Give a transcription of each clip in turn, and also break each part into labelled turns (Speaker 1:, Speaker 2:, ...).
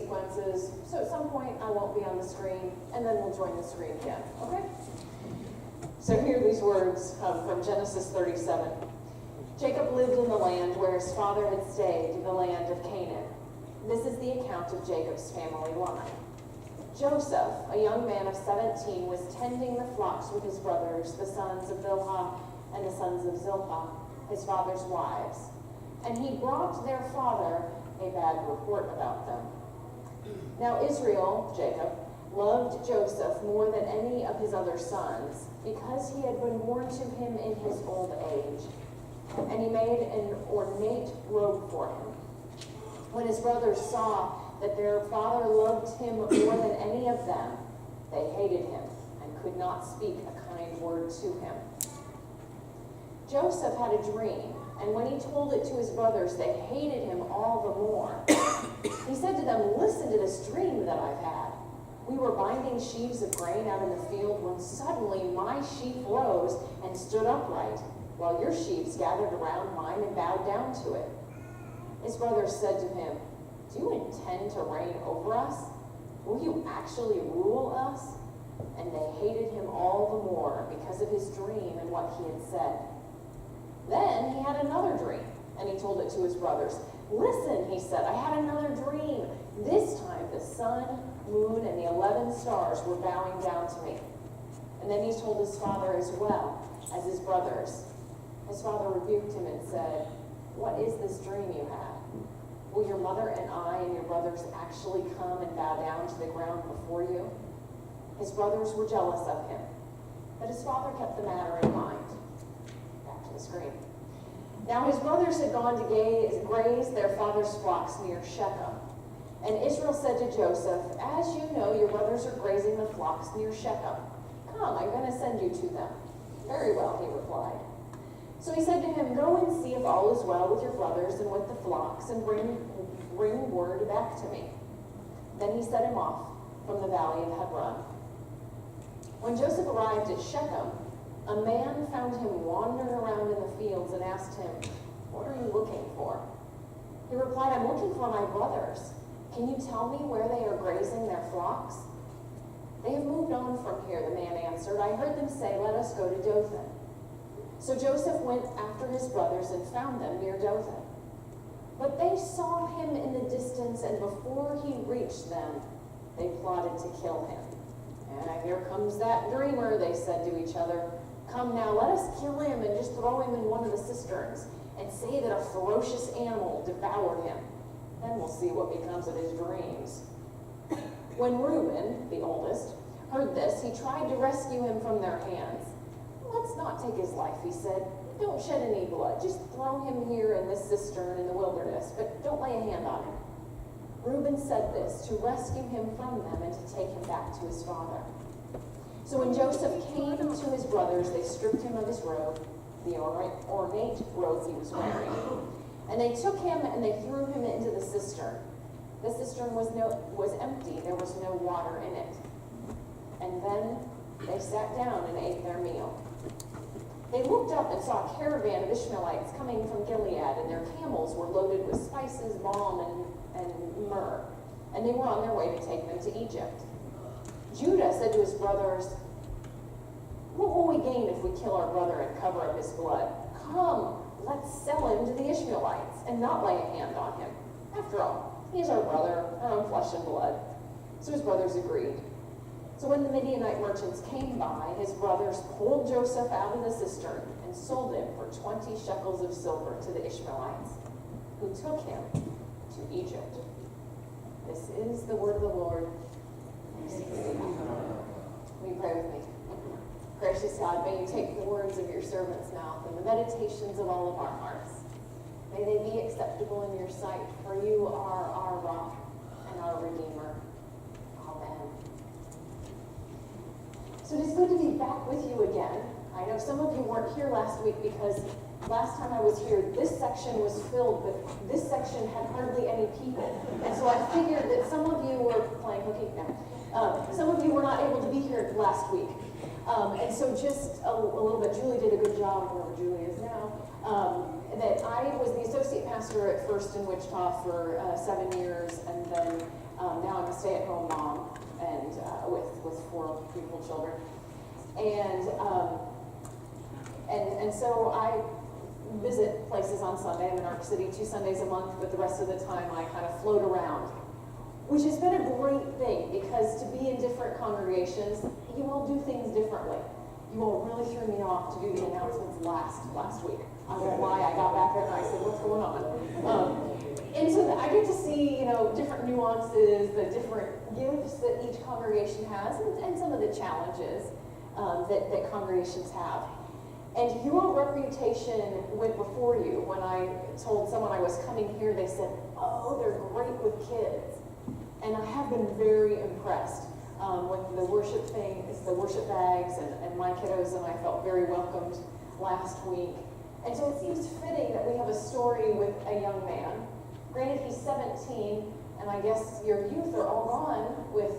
Speaker 1: sequences, so at some point I won't be on the screen, and then we'll join the screen again, okay? So hear these words from Genesis 37. Jacob lived in the land where his father had stayed, in the land of Canaan. This is the account of Jacob's family line. Joseph, a young man of 17, was tending the flocks with his brothers, the sons of Bilhah and the sons of Zilpah, his father's wives. And he brought their father a bad report about them. Now Israel, Jacob, loved Joseph more than any of his other sons, because he had been born to him in his old age. And he made an ornate robe for him. When his brothers saw that their father loved him more than any of them, they hated him and could not speak a kind word to him. Joseph had a dream, and when he told it to his brothers, they hated him all the more. He said to them, "Listen to this dream that I've had. We were binding sheaves of grain out in the field when suddenly my sheaf rose and stood upright, while your sheaves gathered around mine and bowed down to it." His brothers said to him, "Do you intend to reign over us? Will you actually rule us?" And they hated him all the more because of his dream and what he had said. Then he had another dream, and he told it to his brothers. "Listen," he said, "I had another dream. This time the sun, moon, and the 11 stars were bowing down to me." And then he told his father as well as his brothers. His father rebuked him and said, "What is this dream you had? Will your mother and I and your brothers actually come and bow down to the ground before you?" His brothers were jealous of him, but his father kept the matter in mind. Back to the screen. Now his brothers had gone to graze their father's flocks near Shechem. And Israel said to Joseph, "As you know, your brothers are grazing the flocks near Shechem. Come, I'm going to send you to them." "Very well," he replied. So he said to him, "Go and see if all is well with your brothers and with the flocks, and bring word back to me." Then he set him off from the valley of Hebron. When Joseph arrived at Shechem, a man found him wandering around in the fields and asked him, "What are you looking for?" He replied, "I'm looking for my brothers. Can you tell me where they are grazing their flocks?" "They have moved on from here," the man answered. "I heard them say, 'Let us go to Dothan.'" So Joseph went after his brothers and found them near Dothan. But they saw him in the distance, and before he reached them, they plotted to kill him. "And here comes that dreamer," they said to each other. "Come now, let us kill him and just throw him in one of the cisterns and say that a ferocious animal devoured him. Then we'll see what becomes of his dreams." When Reuben, the oldest, heard this, he tried to rescue him from their hands. "Let's not take his life," he said. "Don't shed any blood. Just throw him here in this cistern in the wilderness, but don't lay a hand on him." Reuben said this to rescue him from them and to take him back to his father. So when Joseph came to his brothers, they stripped him of his robe, the ornate robe he was wearing. And they took him and they threw him into the cistern. The cistern was empty. There was no water in it. And then they sat down and ate their meal. They looked up and saw a caravan of Ishmaelites coming from Gilead, and their camels were loaded with spices, balm, and myrrh. And they were on their way to take them to Egypt. Judah said to his brothers, "What will we gain if we kill our brother and cover up his blood? Come, let's sell him to the Ishmaelites and not lay a hand on him. After all, he is our brother, our own flesh and blood." So his brothers agreed. So when the Midianite merchants came by, his brothers pulled Joseph out of the cistern and sold him for 20 shekels of silver to the Ishmaelites, who took him to Egypt. This is the word of the Lord. Will you pray with me? Gracious God, may you take the words of your servant's mouth and the meditations of all of our hearts. May they be acceptable in your sight, for you are our rock and our Redeemer. Amen. So it is good to be back with you again. I know some of you weren't here last week because last time I was here, this section was filled, but this section had hardly any people. And so I figured that some of you were playing hooky now. Some of you were not able to be here last week. And so just a little bit, Julie did a good job, wherever Julie is now, that I was the associate pastor at first in Wichita for 7 years, and then stay-at-home mom and with 4 beautiful children. And so I visit places on Sunday. I'm in Ark City 2 Sundays a month, but the rest of the time I kind of float around, which has been a great thing because to be in different congregations, you all do things differently. You all really threw me off to do the announcements last week. I won't lie, I got back there and I said, what's going on? And so I get to see, different nuances, the different gifts that each congregation has, and some of the challenges that congregations have. And your reputation went before you. When I told someone I was coming here, they said, oh, they're great with kids. And I have been very impressed with the worship things, the worship bags, and my kiddos, and I felt very welcomed last week. And so it seems fitting that we have a story with a young man. Granted, he's 17, and I guess your youth are all gone with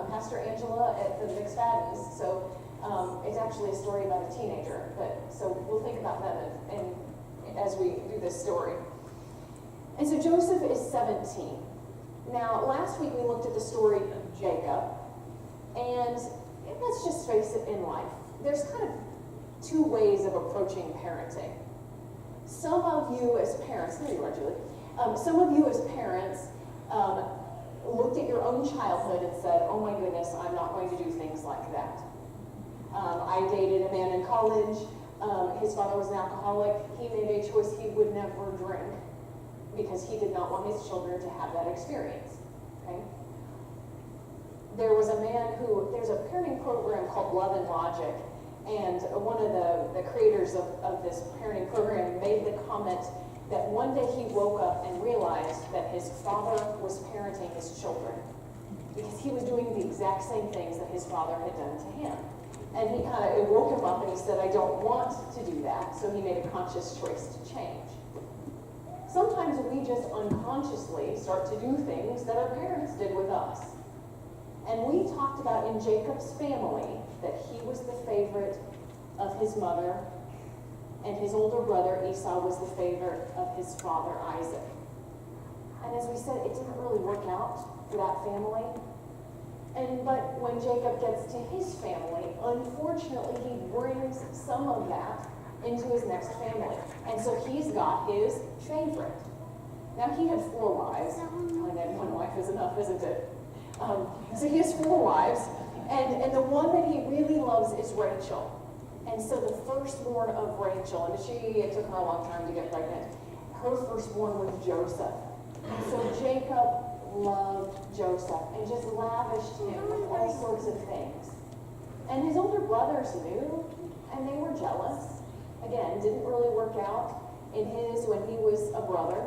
Speaker 1: Pastor Angela at the McFadden's. So it's actually a story about a teenager. So we'll think about that as we do this story. And so Joseph is 17. Now, last week we looked at the story of Jacob, and let's just face it, in life, there's kind of 2 ways of approaching parenting. Some of you as parents, there you are, Julie. Some of you as parents looked at your own childhood and said, oh my goodness, I'm not going to do things like that. I dated a man in college. His father was an alcoholic. He made a choice he would never drink because he did not want his children to have that experience. Okay? There was a man there's a parenting program called Love and Logic, and one of the creators of this parenting program made the comment that one day he woke up and realized that his father was parenting his children because he was doing the exact same things that his father had done to him. And it woke him up and he said, I don't want to do that. So he made a conscious choice to change. Sometimes we just unconsciously start to do things that our parents did with us. And we talked about in Jacob's family that he was the favorite of his mother, and his older brother Esau was the favorite of his father Isaac. And as we said, it didn't really work out for that family. But when Jacob gets to his family, unfortunately, he brings some of that into his next family. And so he's got his favorite. Now, he had 4 wives. I know 1 wife is enough, isn't it? So he has 4 wives, and the one that he really loves is Rachel. And so the firstborn of Rachel, and it took her a long time to get pregnant, her firstborn was Joseph. And so Jacob loved Joseph and just lavished him with all sorts of things. And his older brothers knew, and they were jealous. Again, didn't really work out in his when he was a brother.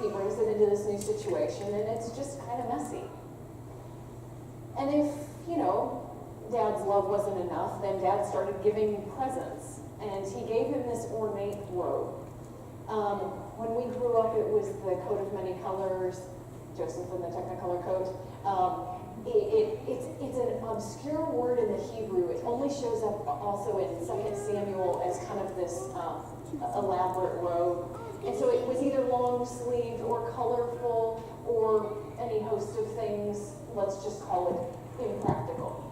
Speaker 1: He brings it into this new situation, and it's just kind of messy. And if, Dad's love wasn't enough, then Dad started giving presents, and he gave him this ornate robe. When we grew up, it was the coat of many colors, Joseph in the Technicolor coat. It's an obscure word in the Hebrew. It only shows up also in 2 Samuel as kind of this elaborate robe. And so it was either long-sleeved or colorful or any host of things, let's just call it impractical.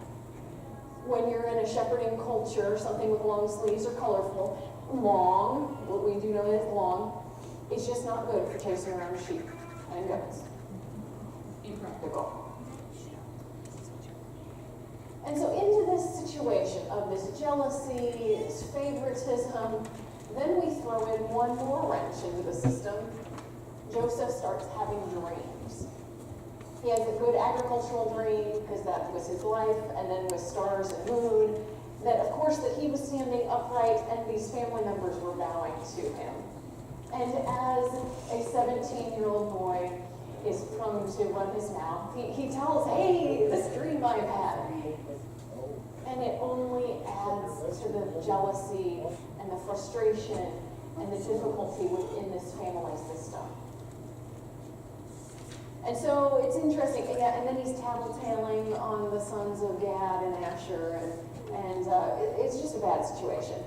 Speaker 1: When you're in a shepherding culture, something with long sleeves or colorful, long, what we do know as long, it's just not good for chasing around sheep and goats. Impractical. And so into this situation of this jealousy, this favoritism, then we throw in one more wrench into the system. Joseph starts having dreams. He has a good agricultural dream, because that was his life, and then with stars and moon, that of course that he was standing upright and these family members were bowing to him. And as a 17-year-old boy is prone to run his mouth, he tells, hey, this dream I've had. And it only adds to the jealousy and the frustration and the difficulty within this family system. And so it's interesting, and then he's tattletaling on the sons of Gad and Asher, and it's just a bad situation.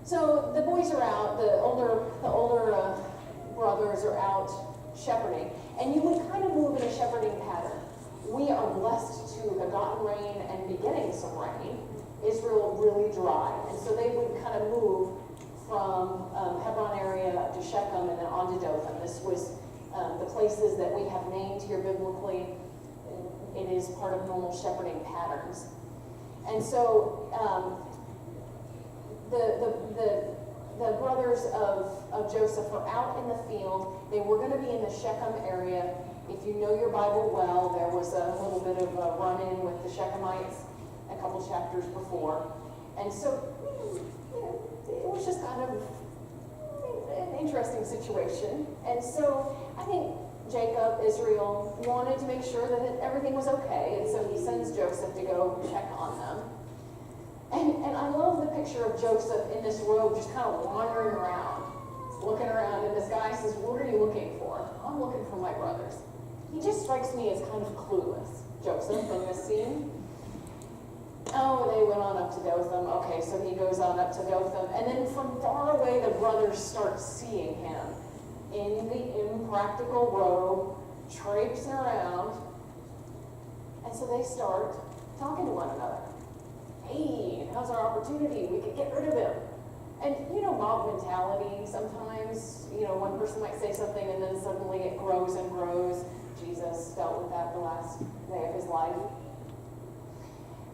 Speaker 1: So the boys are out, the older brothers are out shepherding, and you would kind of move in a shepherding pattern. We are Israel really dry. And so they would kind of move from Hebron area up to Shechem and then on to Dothan. This was the places that we have named here biblically. It is part of normal shepherding patterns. And so the brothers of Joseph are out in the field. They were going to be in the Shechem area. If you know your Bible well, there was a little bit of a run-in with the Shechemites a couple chapters before. And so, it was just kind of an interesting situation. And so I think Jacob, Israel, wanted to make sure that everything was okay, and so he sends Joseph to go check on them. And I love the picture of Joseph in this robe just kind of wandering around, looking around, and this guy says, "What are you looking for?" "I'm looking for my brothers." He just strikes me as kind of clueless, Joseph, in this scene. Oh, they went on up to Dothan. Okay, so he goes on up to Dothan, and then from far away the brothers start seeing him in the impractical robe, traipsing around. And so they start talking to one another. "Hey, now's our opportunity. We could get rid of him." And mob mentality, sometimes, one person might say something and then suddenly it grows and grows. Jesus dealt with that the last day of his life.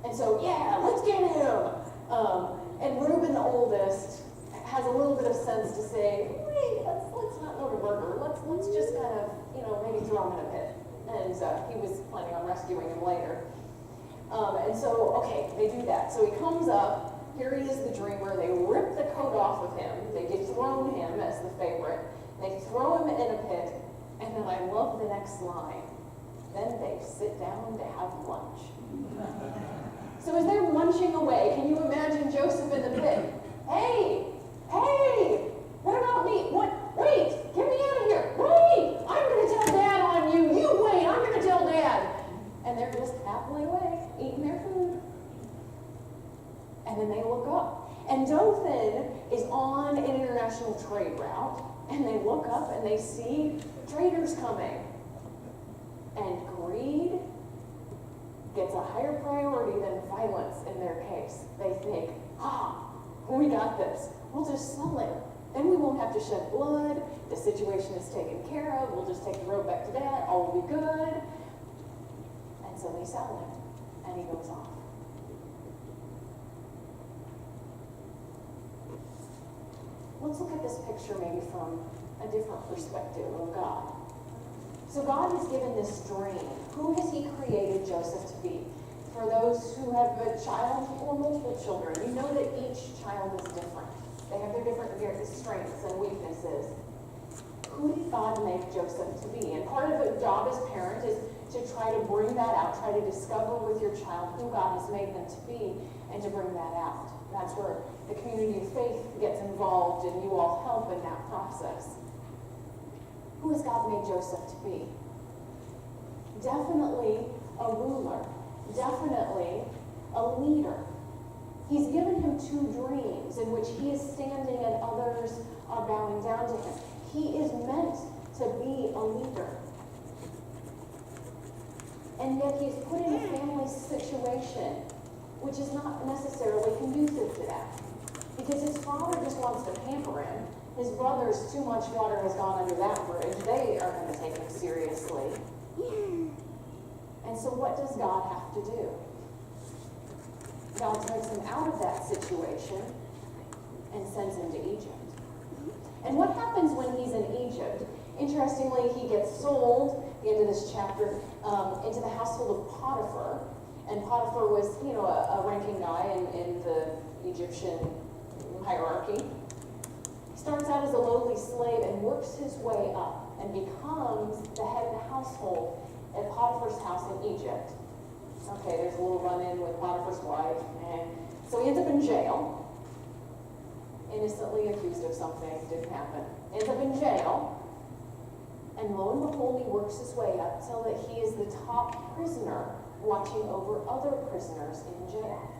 Speaker 1: And so, yeah, let's get him. And Reuben, the oldest, has a little bit of sense to say, "Wait, let's not go to murder. Let's just kind of, maybe throw him in a pit." And he was planning on rescuing him later. And so, okay, they do that. So he comes up. Here he is, the dreamer. They rip the coat off of him. They dethrone him as the favorite. They throw him in a pit. And then I love the next line. Then they sit down to have lunch. So as they're munching away, can you imagine Joseph in the pit? Hey, what about me? Wait, get me out of here. Wait, I'm going to tell Dad on you. You wait, I'm going to tell Dad. And they're just happily away, eating their food. And then they look up. And Dothan is on an international trade route. And they look up and they see traders coming. And greed gets a higher priority than violence in their case. They think, we got this. We'll just sell him. Then we won't have to shed blood. The situation is taken care of. We'll just take the road back to Dad. All will be good. And so they sell him. And he goes off. Let's look at this picture maybe from a different perspective of God. So God has given this dream. Who has he created Joseph to be? For those who have a child or multiple children, you know that each child is different. They have their different strengths and weaknesses. Who did God make Joseph to be? And part of the job as parent is to try to bring that out, try to discover with your child who God has made them to be, and to bring that out. That's where the community of faith gets involved, and you all help in that process. Who has God made Joseph to be? Definitely a ruler. Definitely a leader. He's given him two dreams in which he is standing and others are bowing down to him. He is meant to be a leader. And yet he's put in a family situation which is not necessarily conducive to that. Because his father just wants to pamper him. His brothers, too much water has gone under that bridge. They aren't going to take him seriously. And so what does God have to do? God takes him out of that situation and sends him to Egypt. And what happens when he's in Egypt? Interestingly, he gets sold, at the end of this chapter, into the household of Potiphar. And Potiphar was, a ranking guy in the Egyptian hierarchy. He starts out as a lowly slave and works his way up and becomes the head of the household at Potiphar's house in Egypt. Okay, there's a little run-in with Potiphar's wife. So he ends up in jail, innocently accused of something, didn't happen. Ends up in jail, and lo and behold, he works his way up till that he is the top prisoner watching over other prisoners in jail.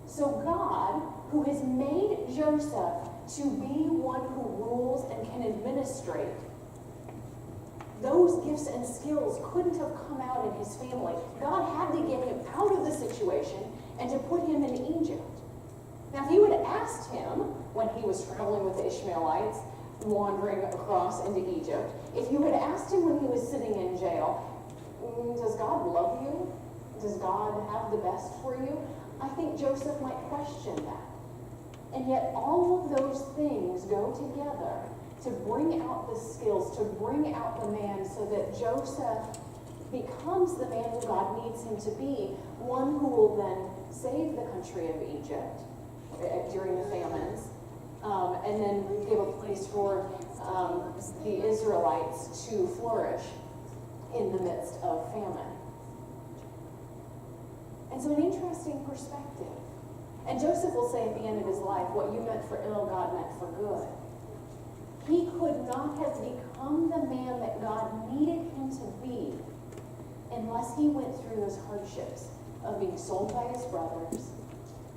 Speaker 1: So God, who has made Joseph to be one who rules and can administrate, those gifts and skills couldn't have come out in his family. God had to get him out of the situation and to put him in Egypt. Now, if you had asked him when he was traveling with the Ishmaelites, wandering across into Egypt, if you had asked him when he was sitting in jail, does God love you? Does God have the best for you? I think Joseph might question that. And yet all of those things go together to bring out the skills, to bring out the man so that Joseph becomes the man who God needs him to be, one who will then save the country of Egypt during the famines, and then give a place for the Israelites to flourish in the midst of famine. And so an interesting perspective. And Joseph will say at the end of his life, what you meant for ill, God meant for good. He could not have become the man that God needed him to be unless he went through those hardships of being sold by his brothers,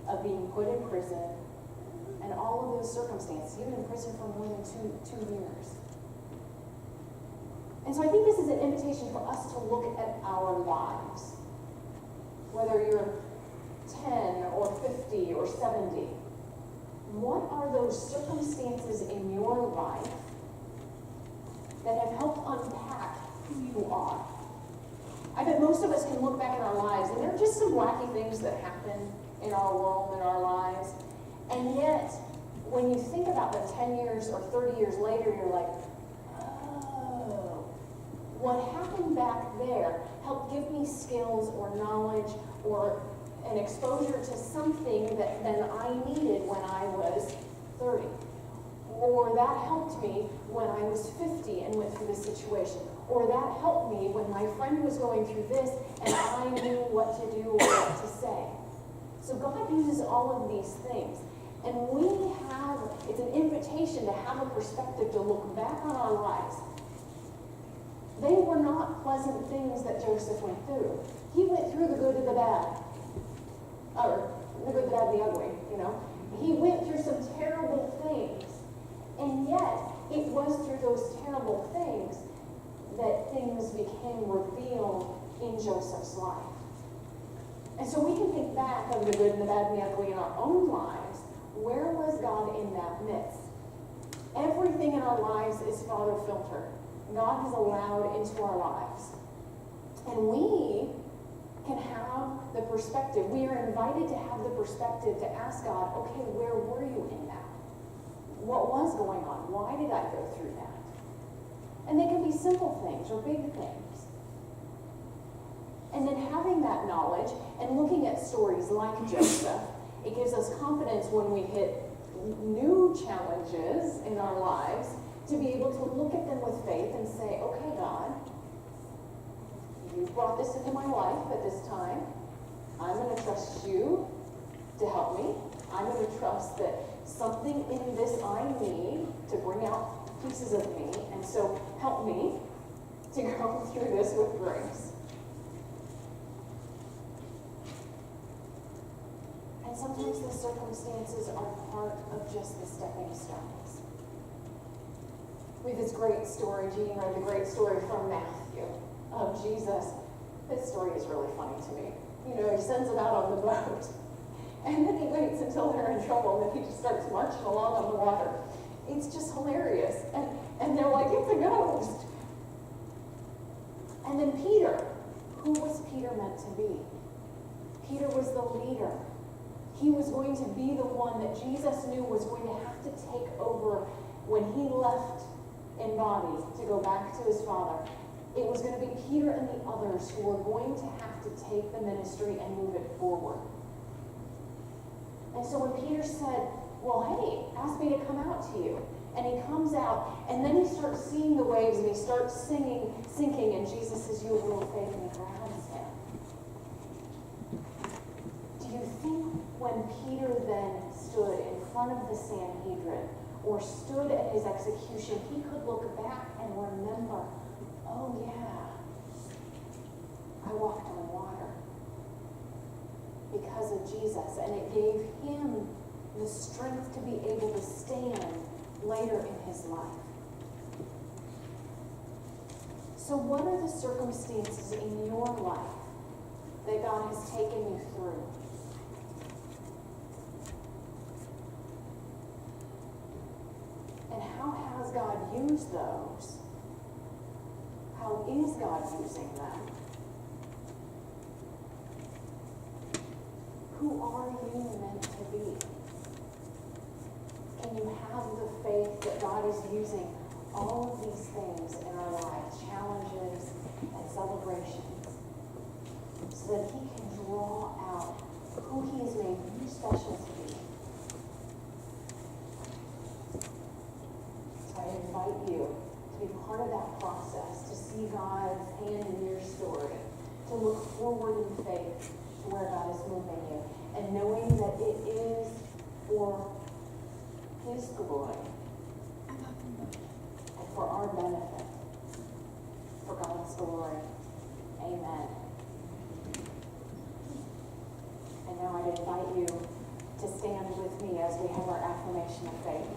Speaker 1: of being put in prison, and all of those circumstances, even in prison for more than two years. And so I think this is an invitation for us to look at our lives. Whether you're 10 or 50 or 70, what are those circumstances in your life that have helped unpack who you are? I bet most of us can look back in our lives, and there are just some wacky things that happen in our world, in our lives. And yet, when you think about them 10 years or 30 years later, you're like, oh, what happened back there helped give me skills or knowledge or an exposure to something that then I needed when I was 30. Or that helped me when I was 50 and went through this situation. Or that helped me when my friend was going through this and I knew what to do or what to say. So God uses all of these things. And it's an invitation to have a perspective to look back on our lives. They were not pleasant things that Joseph went through. He went through the good and the bad. Or the good, the bad, the ugly, you know. He went through some terrible things. And yet, it was through those terrible things that things became revealed in Joseph's life. And so we can think back of the good and the bad and the ugly in our own lives. Where was God in that midst? Everything in our lives is Father filtered. God has allowed into our lives. And we can have the perspective. We are invited to have the perspective to ask God, okay, where were you in that? What was going on? Why did I go through that? And they can be simple things or big things. And then having that knowledge and looking at stories like Joseph, it gives us confidence when we hit new challenges in our lives to be able to look at them with faith and say, okay, God, you brought this into my life at this time. I'm going to trust you to help me. I'm going to trust that something in this I need to bring out pieces of me, and so help me to go through this with grace. And sometimes the circumstances are part of just the stepping stones. We have this great story, Jean read the great story from Matthew of Jesus. This story is really funny to me. You know, he sends them out on the boat, and then he waits until they're in trouble, and then he just starts marching along on the water. It's just hilarious. And they're like, it's a ghost. And then Peter, who was Peter meant to be? Peter was the leader. He was going to be the one that Jesus knew was going to have to take over when he left in body to go back to his Father. It was going to be Peter and the others who were going to have to take the ministry and move it forward. And so when Peter said, well, hey, ask me to come out to you. And he comes out, and then he starts seeing the waves, and he starts sinking, and Jesus says, you have little faith, and he grabs him. Do you think when Peter then stood in front of the Sanhedrin, or stood at his execution, he could look back and remember, oh yeah, I walked on water because of Jesus, and it gave him the strength to be able to stand later in his life. So what are the circumstances in your life that God has taken you through? And how has God used those? How is God using them? Who are you meant to be? Can you have the faith that God is using all of these things in our lives, challenges and celebrations, so that He can draw out who He has made you special to be? So I invite you to be part of that process, to see God's hand in your story, to look forward in faith to where God is moving you, and knowing that it is for His glory and for our benefit, for God's glory. Amen. And now I'd invite you to stand with me as we have our affirmation of faith.